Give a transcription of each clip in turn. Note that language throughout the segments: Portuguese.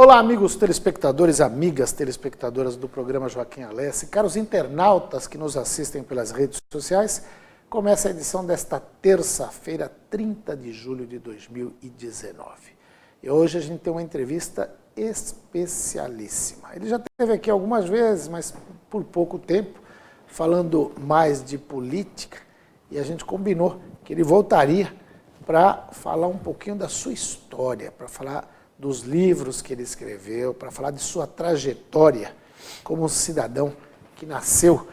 Olá, amigos telespectadores, amigas telespectadoras do programa Joaquim Alessi, caros internautas que nos assistem pelas redes sociais, começa a edição desta terça-feira, 30 de julho de 2019. E hoje a gente tem uma entrevista especialíssima. Ele já esteve aqui algumas vezes, mas por pouco tempo, falando mais de política, e a gente combinou que ele voltaria para falar um pouquinho da sua história, para falar dos livros que ele escreveu, para falar de sua trajetória como um cidadão que nasceu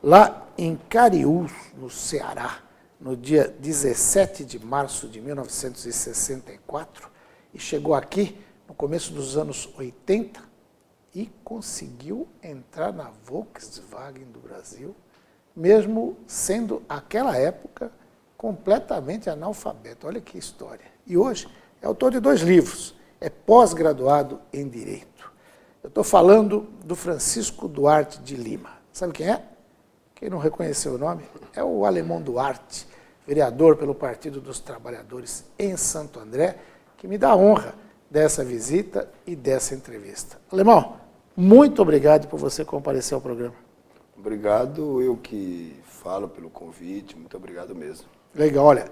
lá em Cariús, no Ceará, no dia 17 de março de 1964, e chegou aqui no começo dos anos 80 e conseguiu entrar na Volkswagen do Brasil, mesmo sendo, naquela época, completamente analfabeto. Olha que história. E hoje é autor de 2 livros. É pós-graduado em Direito. Eu estou falando do Francisco Duarte de Lima. Sabe quem é? Quem não reconheceu o nome? É o Alemão Duarte, vereador pelo Partido dos Trabalhadores em Santo André, que me dá a honra dessa visita e dessa entrevista. Alemão, muito obrigado por você comparecer ao programa. Obrigado, eu que falo pelo convite, muito obrigado mesmo. Legal, olha,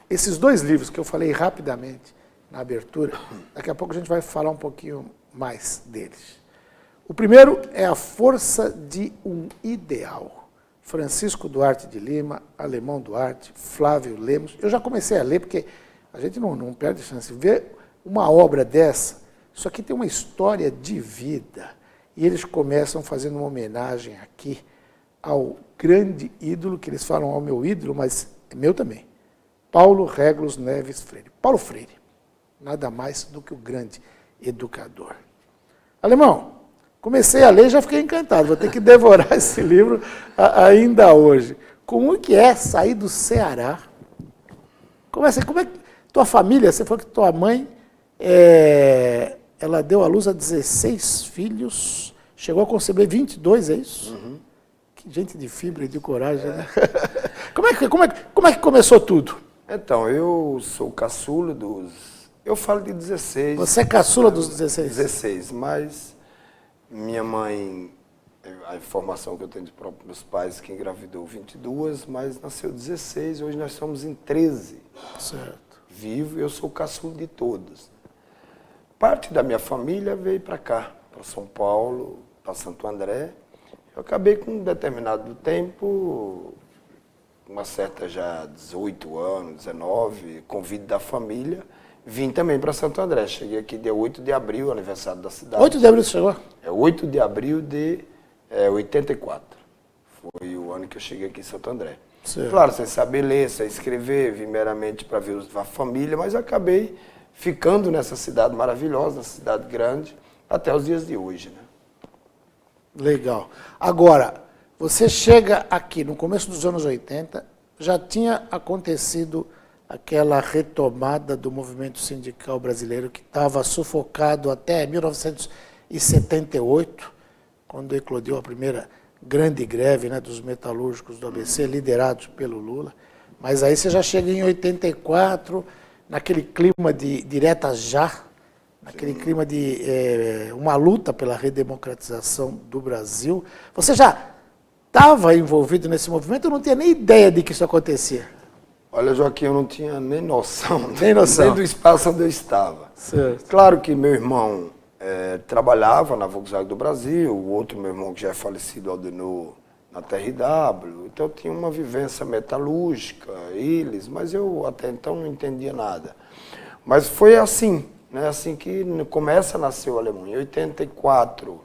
esses 2 livros que eu falei rapidamente na abertura, daqui a pouco a gente vai falar um pouquinho mais deles. O primeiro é A Força de um Ideal. Francisco Duarte de Lima, Alemão Duarte, Flávio Lemos. Eu já comecei a ler, porque a gente não perde chance de ver uma obra dessa. Isso aqui tem uma história de vida. E eles começam fazendo uma homenagem aqui ao grande ídolo, que eles falam ao meu ídolo, mas é meu também, Paulo Réglos Neves Freire. Paulo Freire. Nada mais do que o grande educador. Alemão, comecei a ler e já fiquei encantado. Vou ter que devorar esse livro ainda hoje. Como que é sair do Ceará? Como é que tua família, você falou que tua mãe, ela deu à luz a 16 filhos, chegou a conceber 22, é isso? Uhum. Que gente de fibra e de coragem, né? Como é que começou tudo? Então, eu sou caçula dos... Eu falo de 16. Você é caçula dos 16? 16, mas minha mãe, a informação que eu tenho dos próprios meus pais, que engravidou 22, mas nasceu 16, hoje nós somos em 13. Certo. Vivo e eu sou o caçula de todos. Parte da minha família veio para cá, para São Paulo, para Santo André. Eu acabei com um determinado tempo, uma certa já 18 anos, 19, convite da família, vim também para Santo André. Cheguei aqui dia 8 de abril, aniversário da cidade. 8 de abril você chegou? É 8 de abril de 84. Foi o ano que eu cheguei aqui em Santo André. Certo. Claro, sem saber ler, sem escrever, vim meramente para ver a família, mas acabei ficando nessa cidade maravilhosa, nessa cidade grande, até os dias de hoje, né? Legal. Agora, você chega aqui no começo dos anos 80, já tinha acontecido aquela retomada do movimento sindical brasileiro que estava sufocado até 1978, quando eclodiu a primeira grande greve, né, dos metalúrgicos do ABC, liderados pelo Lula. Mas aí você já chega em 84, naquele clima de direta já, naquele clima de uma luta pela redemocratização do Brasil. Você já estava envolvido nesse movimento? Eu não tinha nem ideia de que isso acontecia. Olha, Joaquim, eu não tinha nem noção, nem do espaço onde eu estava. Certo. Claro que meu irmão trabalhava na Volkswagen do Brasil, o outro meu irmão que já é falecido, Aldenor, na TRW, então eu tinha uma vivência metalúrgica, eles, mas eu até então não entendia nada. Mas foi assim, né, assim que começa a nascer o Alemão. Em 84,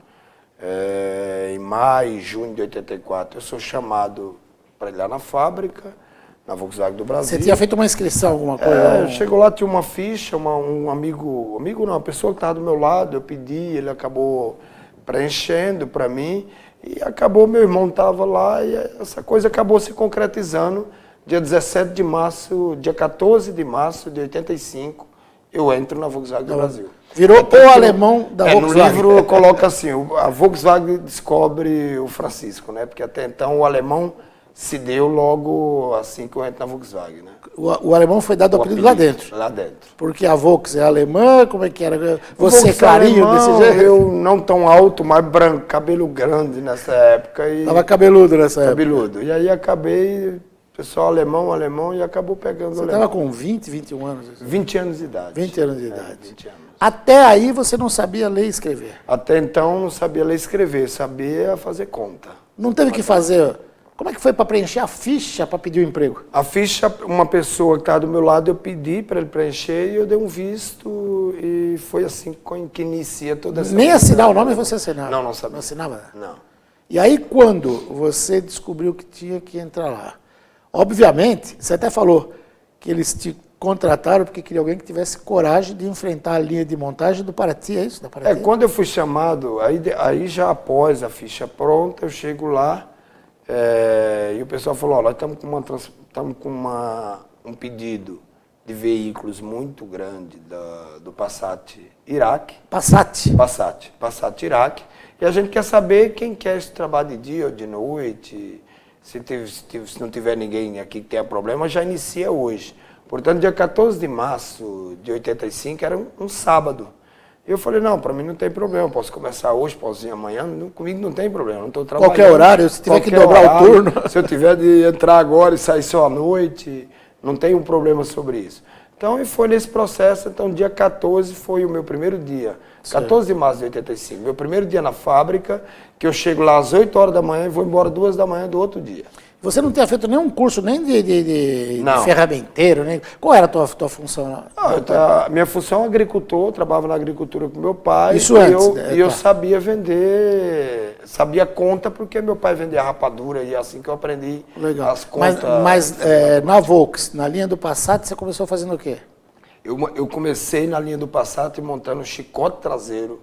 em maio, junho de 84, eu sou chamado para ir lá na fábrica, na Volkswagen do Brasil. Você tinha feito uma inscrição, alguma coisa? Chegou lá, tinha uma ficha, um amigo não, uma pessoa que estava do meu lado, eu pedi, ele acabou preenchendo para mim, e acabou, meu irmão estava lá, e essa coisa acabou se concretizando. Dia 17 de março, dia 14 de março de 85, eu entro na Volkswagen do Brasil. Virou o alemão da Volkswagen. No livro coloca assim, a Volkswagen descobre o Francisco, né? Porque até então o alemão se deu logo assim que eu entro na Volkswagen, né? O alemão foi dado o apelido lá dentro. Lá dentro. Porque a Volks é alemã, como é que era? Você clarinho alemão, desse jeito? Eu não tão alto, mas branco, cabelo grande nessa época. Tava cabeludo nessa época. Cabeludo. E aí acabei, pessoal alemão, e acabou pegando o alemão. Você estava com 20, 21 anos? 20 anos de idade. 20 anos de idade. 20 anos. Até aí você não sabia ler e escrever? Até então não sabia ler e escrever, sabia fazer conta. Não teve que fazer... Como é que foi para preencher a ficha para pedir o emprego? A ficha, uma pessoa que estava do meu lado, eu pedi para ele preencher e eu dei um visto e foi assim que inicia toda essa... Nem assinar o nome você assinava? Não sabia. Não assinava? Não. E aí quando você descobriu que tinha que entrar lá? Obviamente, você até falou que eles te contrataram porque queria alguém que tivesse coragem de enfrentar a linha de montagem do Paraty, é isso? Da Paraty? Quando eu fui chamado, aí já após a ficha pronta, eu chego lá e o pessoal falou, nós estamos com um pedido de veículos muito grande do Passat Iraque. Passat Iraque. E a gente quer saber quem quer esse trabalho de dia ou de noite. Se não tiver ninguém aqui que tenha problema, já inicia hoje. Portanto, dia 14 de março de 85 era um sábado. Eu falei, não, para mim não tem problema, posso começar hoje, posso ir amanhã, comigo não tem problema, não estou trabalhando. Qualquer horário, se tiver que dobrar o turno. Se eu tiver de entrar agora e sair só à noite, não tem um problema sobre isso. Então, e foi nesse processo, então dia 14 foi o meu primeiro dia, 14 de março de 85, meu primeiro dia na fábrica, que eu chego lá às 8 horas da manhã e vou embora 2 da manhã do outro dia. Você não tinha feito nenhum curso nem de ferramenteiro, nem... Qual era a tua função lá? A minha função é agricultor, trabalhava na agricultura com meu pai. Isso antes, eu sabia vender, sabia conta, porque meu pai vendia rapadura e é assim que eu aprendi as contas. Mas na Volks, na linha do Passat, você começou fazendo o quê? Eu comecei na linha do Passat montando o chicote traseiro.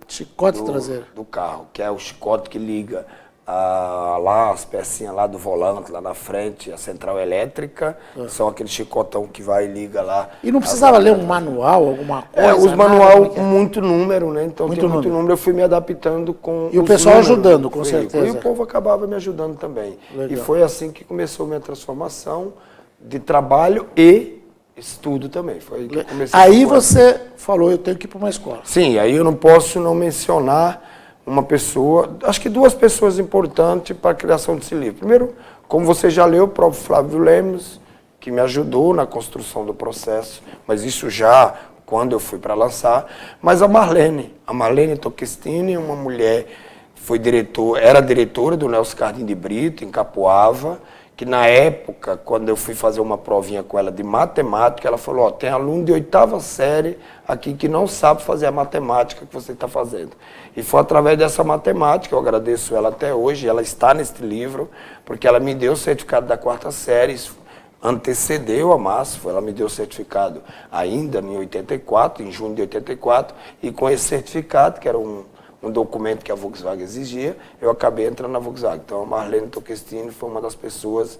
Traseiro. Do carro, que é o chicote que liga lá as pecinhas lá do volante, lá na frente, a central elétrica, são aquele chicotão que vai e liga lá. E não precisava ler um manual, alguma coisa? Os manual com muito número, né? Então muito número, eu fui me adaptando com e o pessoal ajudando, com certeza. E o povo acabava me ajudando também. Legal. E foi assim que começou a minha transformação de trabalho e estudo também. Foi aí que eu comecei. Aí você falou, eu tenho que ir para uma escola. Sim, aí eu não posso não mencionar uma pessoa, acho que 2 pessoas importantes para a criação desse livro. Primeiro, como você já leu, o próprio Flávio Lemos, que me ajudou na construção do processo, mas isso já quando eu fui para lançar. Mas a Marlene Tocchestini, uma mulher, era diretora do Nelson Cardim de Brito, em Capoava, que na época, quando eu fui fazer uma provinha com ela de matemática, ela falou, tem aluno de 8ª série aqui que não sabe fazer a matemática que você está fazendo. E foi através dessa matemática, eu agradeço ela até hoje, ela está neste livro, porque ela me deu o certificado da 4ª série, antecedeu a Márcio, ela me deu o certificado ainda em 84, em junho de 84, e com esse certificado, que era um documento que a Volkswagen exigia, eu acabei entrando na Volkswagen. Então, a Marlene Tocchestini foi uma das pessoas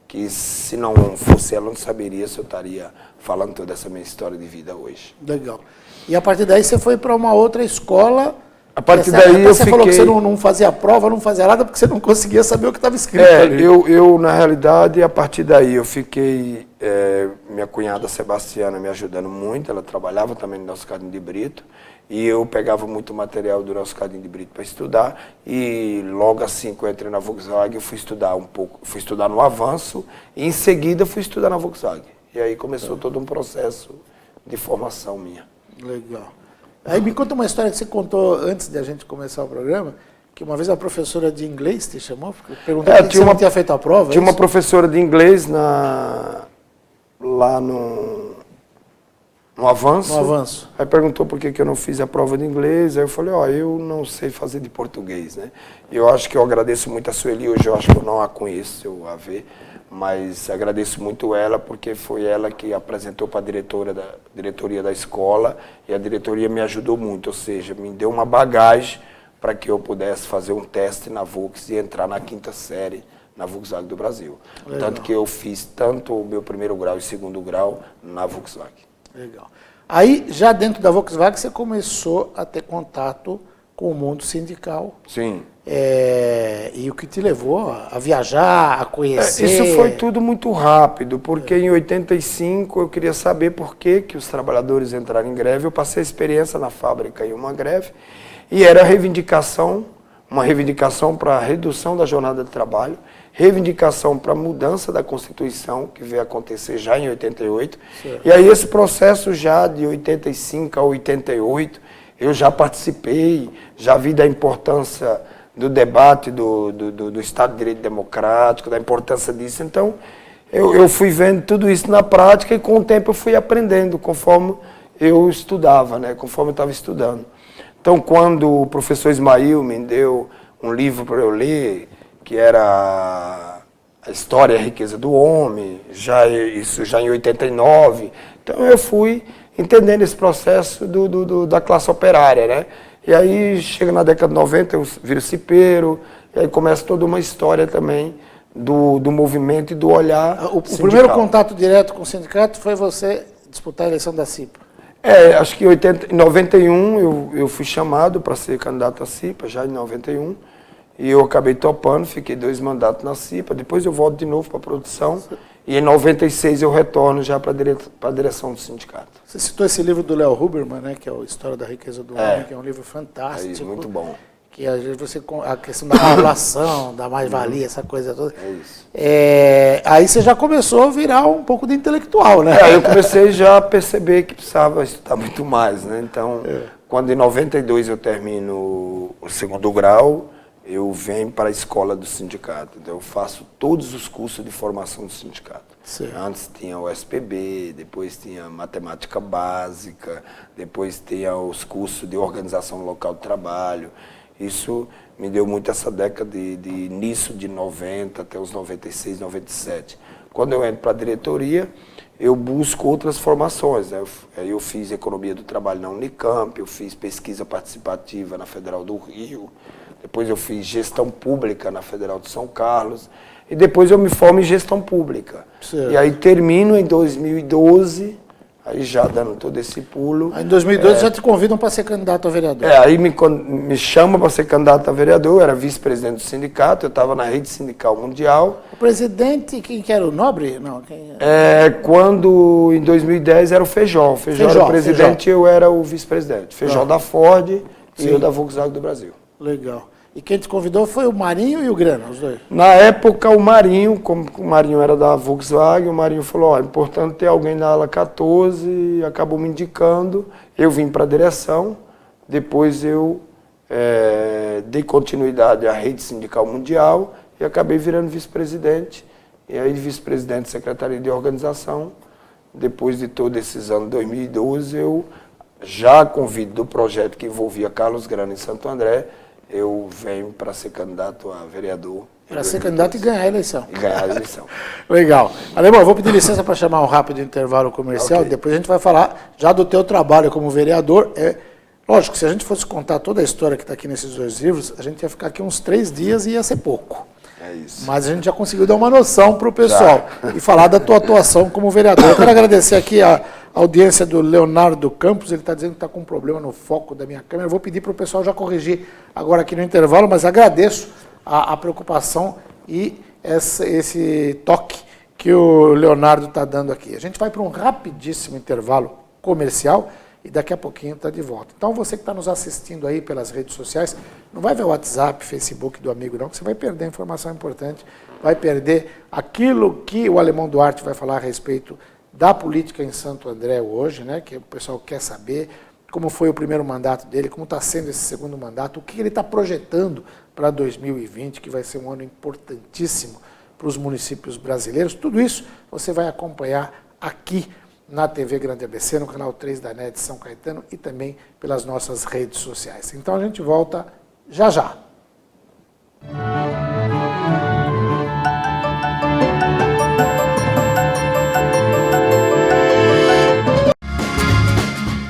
que, se não fosse ela, não saberia se eu estaria falando toda essa minha história de vida hoje. Legal. E a partir daí você foi para uma outra escola. A partir daí eu fiquei... Você falou que você não fazia prova, não fazia nada, porque você não conseguia saber o que estava escrito ali. Eu, na realidade, a partir daí eu fiquei... minha cunhada Sebastiana me ajudando muito, ela trabalhava também no Nelson Cardim de Brito, e eu pegava muito material do Nelson Cardim de Brito para estudar, e logo assim que eu entrei na Volkswagen, eu fui estudar fui estudar no Avanço, e em seguida fui estudar na Volkswagen. E aí começou todo um processo de formação minha. Legal. Aí me conta uma história que você contou antes de a gente começar o programa, que uma vez a professora de inglês te chamou, perguntou se você não tinha feito a prova. Tinha uma professora de inglês lá no Avanço. No Avanço. Aí perguntou por que eu não fiz a prova de inglês. Aí eu falei, eu não sei fazer de português, né? E eu acho que eu agradeço muito a Sueli, hoje eu acho que eu não a conheço, eu a ver, mas agradeço muito ela, porque foi ela que apresentou para a diretoria da escola, e a diretoria me ajudou muito, ou seja, me deu uma bagagem para que eu pudesse fazer um teste na Volks e entrar na 5ª série na Volkswagen do Brasil. Legal. Tanto que eu fiz tanto o meu 1º grau e 2º grau na Volkswagen. Legal. Aí, já dentro da Volkswagen, você começou a ter contato com o mundo sindical. Sim. E o que te levou a viajar, a conhecer... Isso foi tudo muito rápido, porque em 85 eu queria saber por que os trabalhadores entraram em greve. Eu passei a experiência na fábrica em uma greve, e era uma reivindicação para a redução da jornada de trabalho, reivindicação para a mudança da Constituição, que veio acontecer já em 88. Certo. E aí esse processo já de 85 a 88, eu já participei, já vi da importância do debate do Estado de Direito Democrático, da importância disso. Então, eu fui vendo tudo isso na prática e com o tempo eu fui aprendendo, conforme eu estudava, né? Conforme eu estava estudando. Então, quando o professor Ismael me deu um livro para eu ler, que era A História e a Riqueza do Homem, isso já em 89, então eu fui entendendo esse processo da classe operária, né? E aí, chega na década de 90, eu viro cipeiro, e aí começa toda uma história também do movimento e do olhar O primeiro contato direto com o sindicato foi você disputar a eleição da CIPA? Acho que em 91 eu fui chamado para ser candidato à CIPA, já em 91, e eu acabei topando, fiquei 2 mandatos na CIPA, depois eu volto de novo para a produção, e em 96 eu retorno já para a direção do sindicato. Você citou esse livro do Léo Huberman, né, que é o História da Riqueza do Homem, que é um livro fantástico. Isso, muito bom. Que às vezes a questão da população, da mais-valia, essa coisa toda. É isso. Aí você já começou a virar um pouco de intelectual, né? Eu comecei já a perceber que precisava estudar muito mais, né? Então, quando em 92 eu termino o 2º grau, eu venho para a escola do sindicato. Então, eu faço todos os cursos de formação do sindicato. Certo. Antes tinha o SPB, depois tinha matemática básica, depois tinha os cursos de organização local de trabalho. Isso me deu muito essa década de início de 90 até os 96, 97. Quando eu entro para a diretoria, eu busco outras formações, né? Eu fiz economia do trabalho na Unicamp, eu fiz pesquisa participativa na Federal do Rio, depois eu fiz gestão pública na Federal de São Carlos, e depois eu me formo em gestão pública. Certo. E aí termino em 2012, aí já dando todo esse pulo. Aí em 2012 já te convidam para ser candidato a vereador. Aí me chamam para ser candidato a vereador, eu era vice-presidente do sindicato, eu estava na rede sindical mundial. O presidente, quem que era o Nobre? Não, quando em 2010 era o Feijó. O Feijó era o presidente e eu era o vice-presidente. Feijó da Ford e eu da Volkswagen do Brasil. Legal. E quem te convidou foi o Marinho e o Grana, os dois? Na época, o Marinho, como o Marinho era da Volkswagen, o Marinho falou, é importante ter alguém na ala 14, e acabou me indicando. Eu vim para a direção, depois eu dei continuidade à rede sindical mundial e acabei virando vice-presidente. E aí, vice-presidente de Secretaria de Organização, depois de todos esses anos, 2012, eu já convido do projeto que envolvia Carlos Grana em Santo André, eu venho para ser candidato a vereador. Para ser candidato e ganhar a eleição. E ganhar a eleição. Legal. Alemão, eu vou pedir licença para chamar um rápido intervalo comercial, okay. Depois a gente vai falar já do teu trabalho como vereador. Lógico, se a gente fosse contar toda a história que está aqui nesses 2 livros, a gente ia ficar aqui uns 3 dias e ia ser pouco. É isso. Mas a gente já conseguiu dar uma noção para o pessoal e falar da tua atuação como vereador. Eu quero agradecer aqui a audiência do Leonardo Campos, ele está dizendo que está com um problema no foco da minha câmera. Eu vou pedir para o pessoal já corrigir agora aqui no intervalo, mas agradeço a preocupação e esse toque que o Leonardo está dando aqui. A gente vai para um rapidíssimo intervalo comercial e daqui a pouquinho está de volta. Então você que está nos assistindo aí pelas redes sociais, não vai ver o WhatsApp, Facebook do amigo não, que você vai perder informação importante, vai perder aquilo que o Alemão Duarte vai falar a respeito da política em Santo André hoje, né, que o pessoal quer saber como foi o primeiro mandato dele, como está sendo esse 2º mandato, o que ele está projetando para 2020, que vai ser um ano importantíssimo para os municípios brasileiros. Tudo isso você vai acompanhar aqui na TV Grande ABC, no canal 3 da NET São Caetano e também pelas nossas redes sociais. Então a gente volta já já.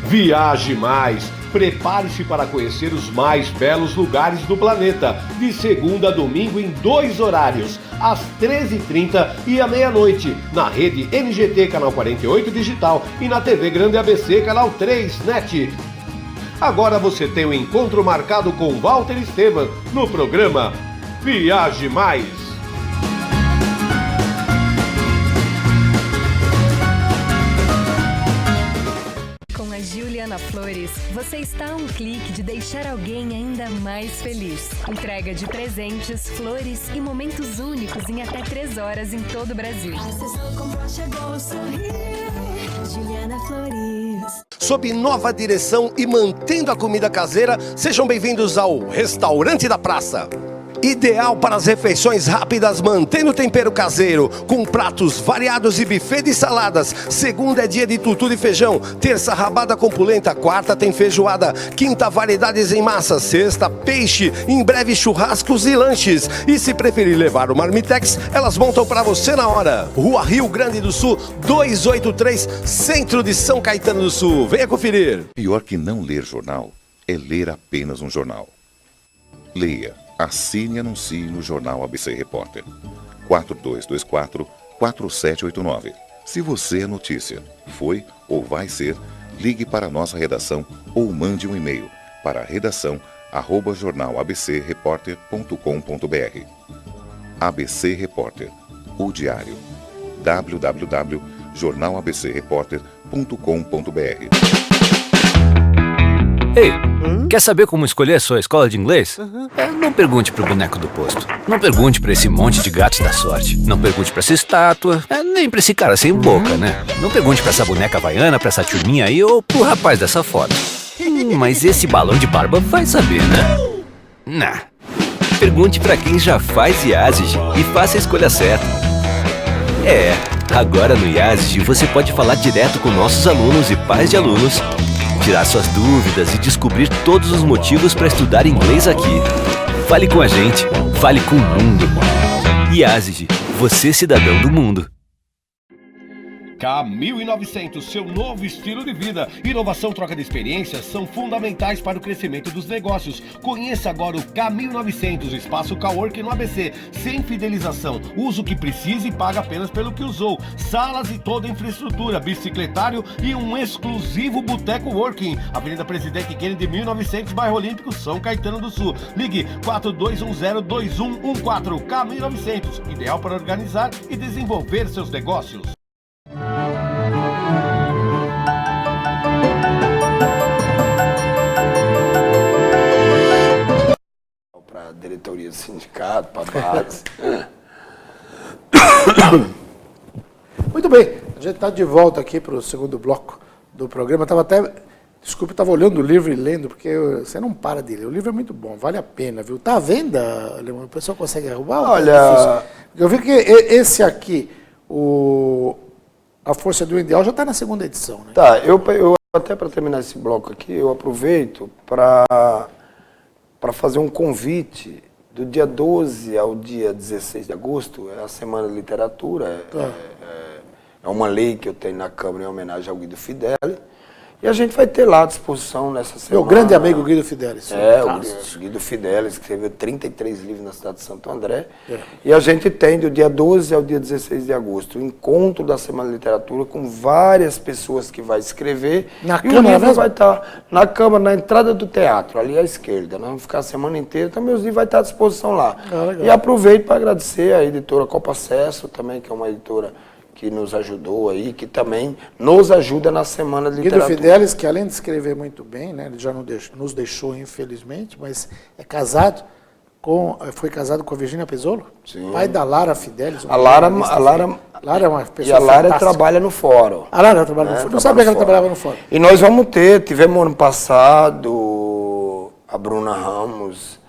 Viaje mais! Prepare-se para conhecer os mais belos lugares do planeta, de segunda a domingo em 2 horários, às 13h30 e à meia-noite, na rede NGT Canal 48 Digital e na TV Grande ABC Canal 3 NET. Agora você tem um encontro marcado com Walter Esteban no programa Viaje Mais. Juliana Flores, você está a um clique de deixar alguém ainda mais feliz. Entrega de presentes, flores e momentos únicos em até 3 horas em todo o Brasil. Juliana Flores. Sob nova direção e mantendo a comida caseira, sejam bem-vindos ao Restaurante da Praça. Ideal para as refeições rápidas, mantendo o tempero caseiro, com pratos variados e buffet de saladas. Segunda é dia de tutu de feijão, terça rabada com polenta, quarta tem feijoada, quinta variedades em massa, sexta peixe, em breve churrascos e lanches. E se preferir levar o marmitex, elas montam para você na hora. Rua Rio Grande do Sul, 283, centro de São Caetano do Sul. Venha conferir. Pior que não ler jornal é ler apenas um jornal. Leia. Assine e anuncie no Jornal ABC Repórter. 4224-4789. Se você é notícia, foi ou vai ser, ligue para a nossa redação ou mande um e-mail para redação@jornalabcreporter.com.br. ABC Repórter, o diário. www.jornalabcreporter.com.br. Ei, quer saber como escolher a sua escola de inglês? Não pergunte pro boneco do posto. Não pergunte pra esse monte de gatos da sorte. Não pergunte pra essa estátua. Nem pra esse cara sem boca, né? Não pergunte pra essa boneca havaiana, pra essa turminha aí ou pro rapaz dessa foto. Mas esse balão de barba vai saber, né? Nah. Pergunte pra quem já faz IASIG e faça a escolha certa. Agora no IASIG você pode falar direto com nossos alunos e pais de alunos, tirar suas dúvidas e descobrir todos os motivos para estudar inglês aqui. Fale com a gente, fale com o mundo. IASIG, você cidadão do mundo. K1900, seu novo estilo de vida. Inovação, troca de experiências são fundamentais para o crescimento dos negócios. Conheça agora o K1900, espaço coworking no ABC. Sem fidelização, usa o que precisa e paga apenas pelo que usou. Salas e toda a infraestrutura, bicicletário e um exclusivo boteco working. Avenida Presidente Kennedy, 1900, bairro Olímpico, São Caetano do Sul. Ligue 4210-2114. K1900, ideal para organizar e desenvolver seus negócios. Para a diretoria do sindicato, para a base. Muito bem, a gente está de volta aqui para o segundo bloco do programa. Estava olhando o livro e lendo, porque você não para de ler. O livro é muito bom, vale a pena, viu? Está à venda, Alemão? O pessoal consegue arrumar? Olha... Eu vi que esse aqui, A Força do Ideal, já está na segunda edição, né? Tá, eu até para terminar esse bloco aqui, eu aproveito para fazer um convite do dia 12 ao dia 16 de agosto, é a Semana de Literatura, é uma lei que eu tenho na Câmara em homenagem ao Guido Fideli, e a gente vai ter lá à disposição nessa semana. Meu grande amigo Guido Fidelis. O Guido Fidelis, que escreveu 33 livros na cidade de Santo André. E a gente tem do dia 12 ao dia 16 de agosto o encontro da Semana de Literatura com várias pessoas que vai escrever. Na e Câmara o livro mesmo? vai estar na Câmara, na entrada do teatro, ali à esquerda. Nós vamos ficar a semana inteira, então meus livros vai estar à disposição lá. E aproveito para agradecer a editora Copa Acesso também, que é uma editora que nos ajudou aí, que também nos ajuda na Semana de Literatura. Guido Fidelis, que além de escrever muito bem, né, ele já nos deixou, infelizmente, mas é casado foi casado com a Virgínia Pezzolo, pai da Lara Fidelis. A Lara é uma pessoa fantástica. Trabalha no fórum. A Lara trabalha no fórum. Não sabia que ela trabalhava no fórum. E nós tivemos ano passado a Bruna Ramos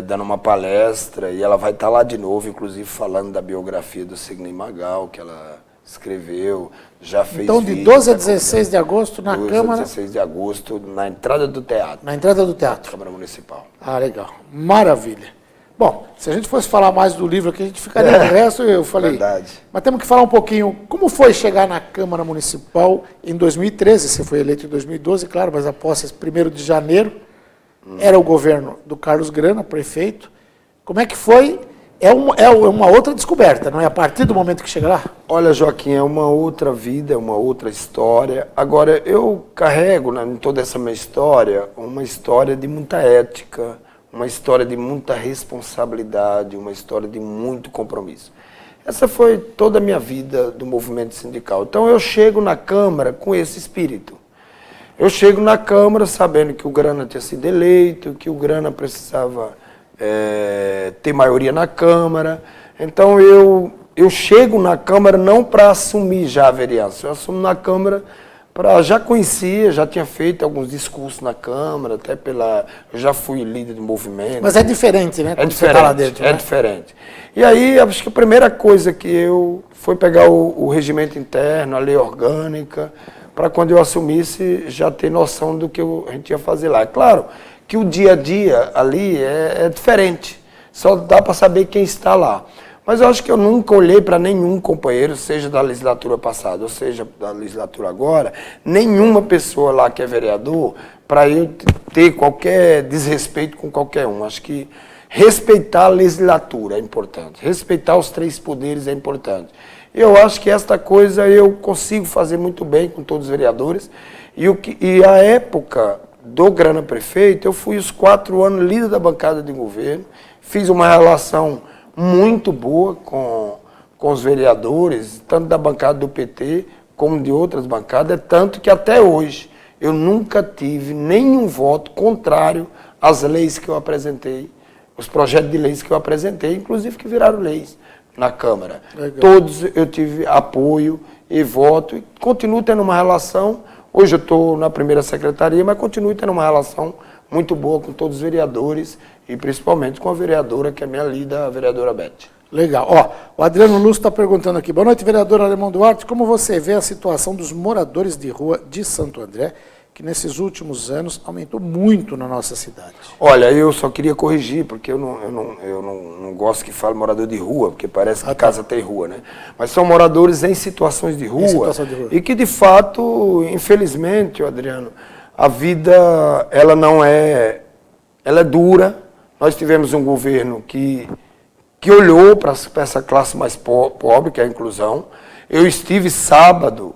dando uma palestra, e ela vai estar lá de novo, inclusive falando da biografia do Sidney Magal, que ela escreveu, já fez. Então, de 12 a 16 de agosto na Câmara. 12 a 16 de agosto, na entrada do teatro. Na entrada do teatro. Câmara Municipal. Ah, legal. Maravilha. Bom, se a gente fosse falar mais do livro aqui, a gente ficaria no resto, eu falei. Verdade. Mas temos que falar um pouquinho, como foi chegar na Câmara Municipal em 2013, você foi eleito em 2012, claro, mas a posse 1º de janeiro, era o governo do Carlos Grana, prefeito. Como é que foi é uma outra descoberta, não é? A partir do momento que chega lá? Olha, Joaquim, é uma outra vida, é uma outra história. Agora, eu carrego, né, em toda essa minha história, uma história de muita ética, uma história de muita responsabilidade, uma história de muito compromisso. Essa foi toda a minha vida do movimento sindical. Então, eu chego na Câmara com esse espírito. Eu chego na Câmara sabendo que o Grana tinha sido eleito, que o Grana precisava ter maioria na Câmara. Então, eu chego na Câmara não para assumir já a vereança, eu assumo na Câmara para... Já conhecia, já tinha feito alguns discursos na Câmara, até eu já fui líder do movimento. Mas é diferente, né? É diferente, lá dentro, né? Diferente. E aí, acho que a primeira coisa que eu... foi pegar o regimento interno, a lei orgânica, para quando eu assumisse já ter noção do que a gente ia fazer lá. É claro que o dia a dia ali é diferente, só dá para saber quem está lá. Mas eu acho que eu nunca olhei para nenhum companheiro, seja da legislatura passada, ou seja da legislatura agora, nenhuma pessoa lá que é vereador, para eu ter qualquer desrespeito com qualquer um. Acho que respeitar a legislatura é importante, respeitar os 3 poderes é importante. Eu acho que esta coisa eu consigo fazer muito bem com todos os vereadores. E a época do Grana Prefeito, eu fui os 4 anos líder da bancada de governo, fiz uma relação muito boa com os vereadores, tanto da bancada do PT como de outras bancadas, tanto que até hoje eu nunca tive nenhum voto contrário às leis que eu apresentei, os projetos de leis que eu apresentei, inclusive que viraram leis na Câmara. Legal. Todos eu tive apoio e voto, e continuo tendo uma relação. Hoje eu estou na primeira secretaria, mas continuo tendo uma relação muito boa com todos os vereadores e principalmente com a vereadora, que é minha líder, a vereadora Beth. Legal. Ó, o Adriano Lúcio está perguntando aqui. Boa noite, vereador Alemão Duarte. Como você vê a situação dos moradores de rua de Santo André, que nesses últimos anos aumentou muito na nossa cidade? Olha, eu só queria corrigir, porque eu não gosto que fale morador de rua, porque parece que casa tem rua, né? Mas são moradores em situações de rua, e que de fato, infelizmente, Adriano, a vida, ela é dura. Nós tivemos um governo que olhou para essa classe mais pobre, que é a inclusão. Eu estive sábado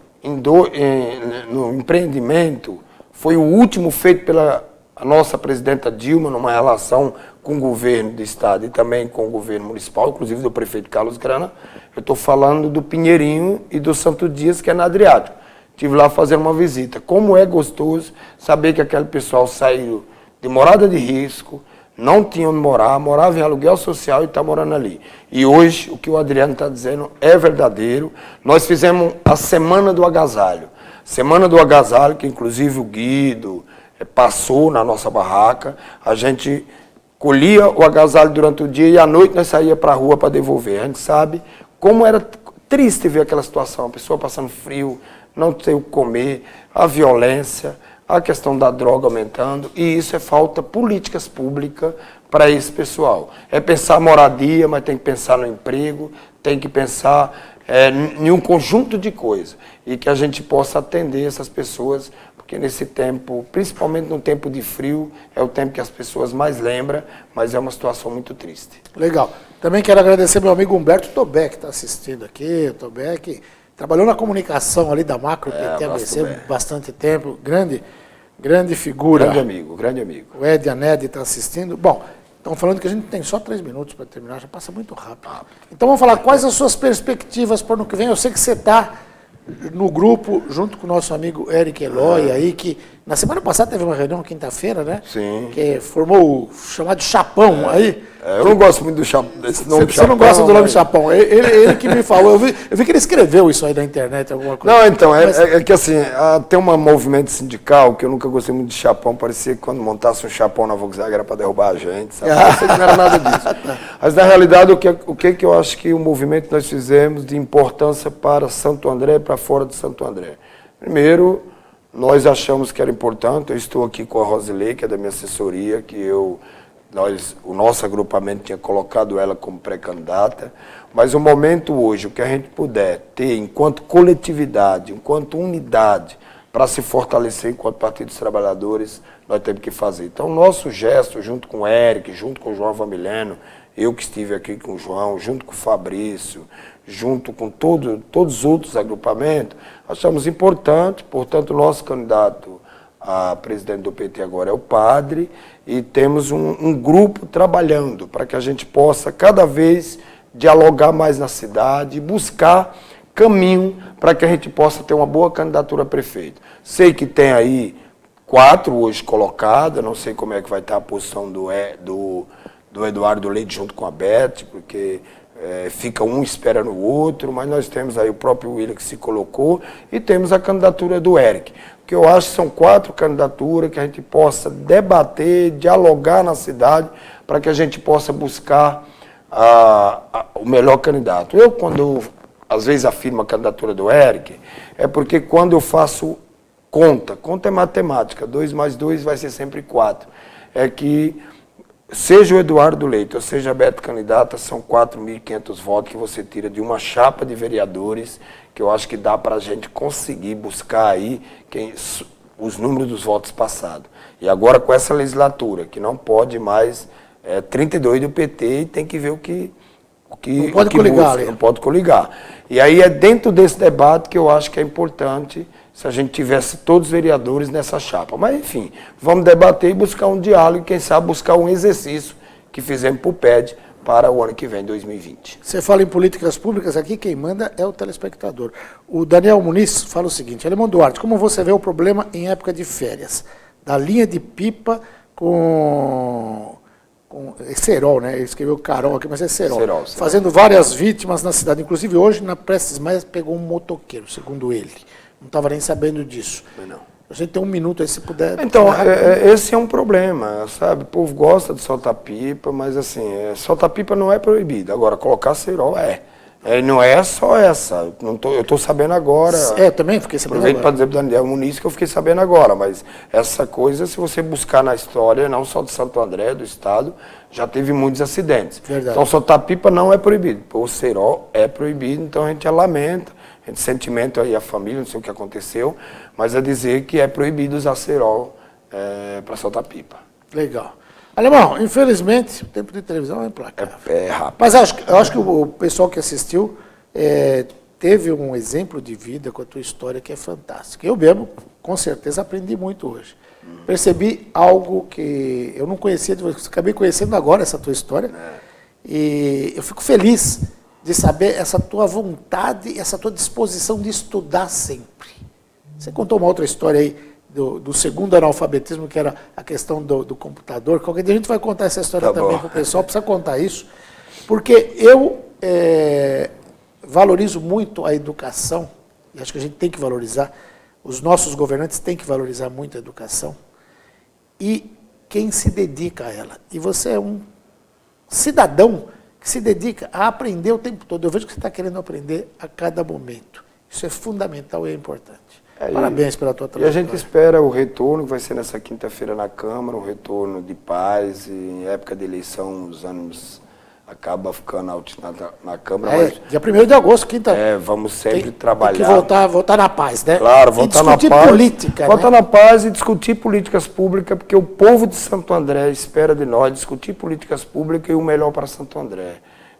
no empreendimento, foi o último feito pela nossa presidenta Dilma, numa relação com o governo do estado e também com o governo municipal, inclusive do prefeito Carlos Grana. Eu estou falando do Pinheirinho e do Santo Dias, que é na Adriático. Estive lá fazendo uma visita. Como é gostoso saber que aquele pessoal saiu de morada de risco, não tinha onde morar, morava em aluguel social e está morando ali. E hoje, o que o Adriano está dizendo é verdadeiro. Nós fizemos a Semana do Agasalho. Semana do Agasalho, que inclusive o Guido passou na nossa barraca. A gente colhia o agasalho durante o dia e à noite nós saía para a rua para devolver. A gente sabe como era triste ver aquela situação, a pessoa passando frio, não ter o que comer, a violência, a questão da droga aumentando, e isso é falta de políticas públicas para esse pessoal. É pensar moradia, mas tem que pensar no emprego, tem que pensar em um conjunto de coisas, e que a gente possa atender essas pessoas, porque nesse tempo, principalmente no tempo de frio, é o tempo que as pessoas mais lembram, mas é uma situação muito triste. Legal. Também quero agradecer meu amigo Humberto Tobé, que está assistindo aqui. O Tobé, que trabalhou na comunicação ali da Macro PT ABC bastante tempo, grande figura. Grande amigo, grande amigo. O Ed e a Ned está assistindo. Bom, estão falando que a gente tem só 3 minutos para terminar, já passa muito rápido. Então vamos falar quais as suas perspectivas para o ano que vem. Eu sei que você está no grupo, junto com o nosso amigo Eric Eloy, aí, que na semana passada teve uma reunião, quinta-feira, né? Sim. Que formou o chamado Chapão aí. Eu não gosto muito desse nome Chapão. Você não gosta do nome Chapão. Ele que me falou. Eu vi que ele escreveu isso aí na internet, alguma coisa. Não, então, é que assim, tem um movimento sindical que eu nunca gostei muito de Chapão. Parecia que quando montasse um Chapão na Volkswagen era para derrubar a gente, sabe? Eu sei que não era nada disso. Mas, na realidade, o que eu acho que o movimento que nós fizemos de importância para Santo André e para fora de Santo André? Primeiro, nós achamos que era importante. Eu estou aqui com a Rosilei, que é da minha assessoria, que o nosso agrupamento tinha colocado ela como pré-candidata, mas o momento hoje, o que a gente puder ter enquanto coletividade, enquanto unidade, para se fortalecer enquanto Partido dos Trabalhadores, nós temos que fazer. Então, o nosso gesto, junto com o Eric, junto com o João Familiano eu que estive aqui com o João, junto com o Fabrício, junto com todos os outros agrupamentos, achamos importante, portanto, o nosso candidato a presidente do PT agora é o Padre, e temos um grupo trabalhando para que a gente possa cada vez dialogar mais na cidade e buscar caminho para que a gente possa ter uma boa candidatura a prefeito. Sei que tem aí 4 hoje colocadas, não sei como é que vai estar a posição do Eduardo Leite junto com a Beth, porque fica um esperando o outro, mas nós temos aí o próprio William que se colocou e temos a candidatura do Eric, que eu acho que são 4 candidaturas que a gente possa debater, dialogar na cidade, para que a gente possa buscar o melhor candidato. Quando às vezes afirmo a candidatura do Eric, é porque quando eu faço conta é matemática, 2 mais 2 vai ser sempre 4. É que, seja o Eduardo Leite ou seja a Beto candidata, são 4.500 votos que você tira de uma chapa de vereadores, que eu acho que dá para a gente conseguir buscar aí os números dos votos passados. E agora com essa legislatura, que não pode mais, 32 do PT, e tem que ver o que não pode coligar, busca, não pode coligar. E aí é dentro desse debate que eu acho que é importante se a gente tivesse todos os vereadores nessa chapa. Mas, enfim, vamos debater e buscar um diálogo e, quem sabe, buscar um exercício que fizemos para o PED para o ano que vem, 2020. Você fala em políticas públicas aqui, quem manda é o telespectador. O Daniel Muniz fala o seguinte: Alemão Duarte, como você vê o problema em época de férias? Da linha de pipa com Serol, né? Ele escreveu Carol aqui, mas é Serol. Fazendo várias vítimas na cidade. Inclusive, hoje, na Prestes Maia, pegou um motoqueiro, segundo ele. Não estava nem sabendo disso. Não. A gente tem um minuto aí, se puder... Então, esse é um problema, sabe? O povo gosta de soltar pipa, mas assim, soltar pipa não é proibido. Agora, colocar cerol não é só essa. Eu estou sabendo agora. Também fiquei sabendo agora. Aproveito para dizer para o Daniel Muniz que eu fiquei sabendo agora, mas essa coisa, se você buscar na história, não só de Santo André, do estado, já teve muitos acidentes. Verdade. Então, soltar pipa não é proibido. O cerol é proibido, então a gente lamenta. A gente sentimento aí a família, não sei o que aconteceu, mas é dizer que é proibido usar cerol para soltar pipa. Legal. Alemão, infelizmente, o tempo de televisão é implacável. É rápido. Mas eu acho que o pessoal que assistiu teve um exemplo de vida com a tua história que é fantástica. Eu mesmo, com certeza, aprendi muito hoje. Percebi algo que eu não conhecia, acabei conhecendo agora essa tua história, e eu fico feliz de saber essa tua vontade, essa tua disposição de estudar sempre. Você contou uma outra história aí do segundo analfabetismo, que era a questão do computador. Qualquer dia a gente vai contar essa história também para o pessoal, precisa contar isso, porque eu valorizo muito a educação, e acho que a gente tem que valorizar, os nossos governantes têm que valorizar muito a educação, e quem se dedica a ela. E você é um cidadão que se dedica a aprender o tempo todo. Eu vejo que você está querendo aprender a cada momento. Isso é fundamental e é importante. Parabéns pela tua trajetória. E a gente espera o retorno, que vai ser nessa quinta-feira na Câmara, um retorno de paz. E em época de eleição, os ânimos acabam ficando altos na Câmara. Mas, dia 1º de agosto, quinta. Vamos sempre trabalhar. Tem que voltar na paz, né? Claro, voltar na paz. Discutir política. Voltar na paz e discutir políticas públicas, porque o povo de Santo André espera de nós discutir políticas públicas e o melhor para Santo André.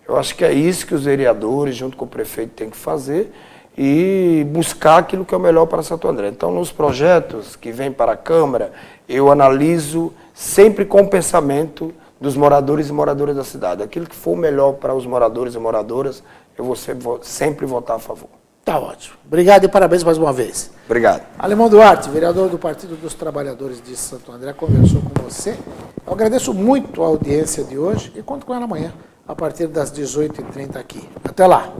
Eu acho que é isso que os vereadores, junto com o prefeito, têm que fazer e buscar aquilo que é o melhor para Santo André. Então, nos projetos que vêm para a Câmara, eu analiso sempre com o pensamento dos moradores e moradoras da cidade. Aquilo que for melhor para os moradores e moradoras, eu vou sempre votar a favor. Tá ótimo. Obrigado e parabéns mais uma vez. Obrigado. Alemão Duarte, vereador do Partido dos Trabalhadores de Santo André, conversou com você. Eu agradeço muito a audiência de hoje e conto com ela amanhã, a partir das 18h30 aqui. Até lá.